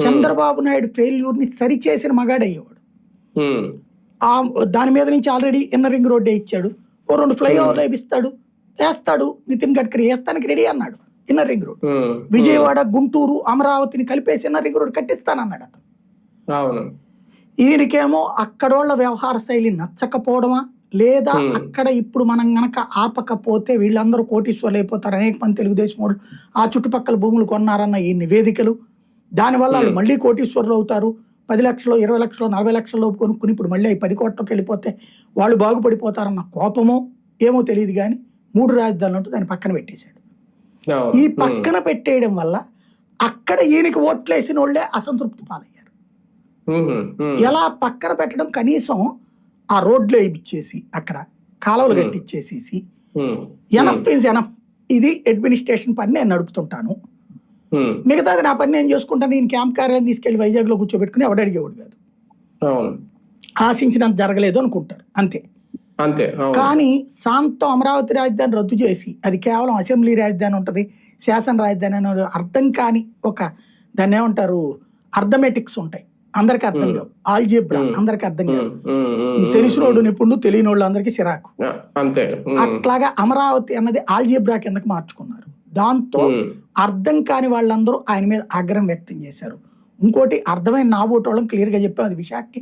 Chandrababu Naidu failure ని సరిచేసిన మగాడయ్యేవాడు. దాని మీద నుంచి ఆల్రెడీ ఇన్నర్ రింగ్ రోడ్డే ఇచ్చాడు. ఓ 2 ఫ్లైఓవర్లు వేపిస్తాడు, వేస్తాడు. నితిన్ గడ్కరీ వేస్తానికి రెడీ అన్నాడు. Inner ring road Vijayawada, Guntur, అమరావతిని కలిపేసి ఇన్నర్ రింగ్ రోడ్ కట్టిస్తానన్నాడు అతను. ఈయనకేమో అక్కడోళ్ళ వ్యవహార శైలి నచ్చకపోవడమా, లేదా అక్కడ ఇప్పుడు మనం గనక ఆపకపోతే వీళ్ళందరూ కోటీశ్వర్లు అయిపోతారు, అనేక మంది తెలుగుదేశం వాళ్ళు ఆ చుట్టుపక్కల భూములు కొన్నారన్న ఈ నివేదికలు, దానివల్ల వాళ్ళు మళ్ళీ కోటీశ్వర్లు అవుతారు, 10 లక్షలు, 20 లక్షలు, 40 లక్షల్లో కొనుక్కుని ఇప్పుడు మళ్ళీ 10 కోట్లకి వెళ్ళిపోతే వాళ్ళు బాగుపడిపోతారన్న కోపమో ఏమో తెలియదు. కానీ 3 రాజధానులు అంటూ దాన్ని పక్కన పెట్టేశాడు. ఈ పక్కన పెట్టేయడం వల్ల అక్కడ ఈయనకి ఓట్లు వేసిన వాళ్ళే అసంతృప్తి పాలయ్యారు. ఎలా పక్కన పెట్టడం, కనీసం ఆ రోడ్లు వేయించేసి అక్కడ కాలువలు కట్టించేసేసి ఎనఫ్ ఈజ్ ఎనఫ్, ఇది అడ్మినిస్ట్రేషన్ పని నేను నడుపుతుంటాను, మిగతాది నా పని నేను చేసుకుంటాను, నేను క్యాంప్ కార్యాలయం తీసుకెళ్లి వైజాగ్ లో కూర్చోబెట్టుకుని ఎవడు అడిగేవాడు కాదు. ఆశించినంత జరగలేదు అనుకుంటారు అంతే. కానీ సాంతం అమరావతి రాజధాని రద్దు చేసి అది కేవలం అసెంబ్లీ రాజధాని ఉంటది, శాసన రాజధాని అనే అర్థం కాని ఒక దాన్ని ఏమంటారు అర్థమెటిక్స్ ఉంటాయి, అందరికి అర్థం కావు. ఆల్జీబ్రా అందరికి అర్థం కాదు. తెలిసినోడు నిపుణుడు, తెలియనోళ్ళు అందరికి చిరాకు. అట్లాగా అమరావతి అన్నది ఆల్జీబ్రా కిందకి మార్చుకున్నారు. దాంతో అర్థం కాని వాళ్ళందరూ ఆయన మీద ఆగ్రహం వ్యక్తం చేశారు. ఇంకోటి అర్థమైన నాబోటోళ్ళం క్లియర్ గా చెప్పాం, అది విశాఖకి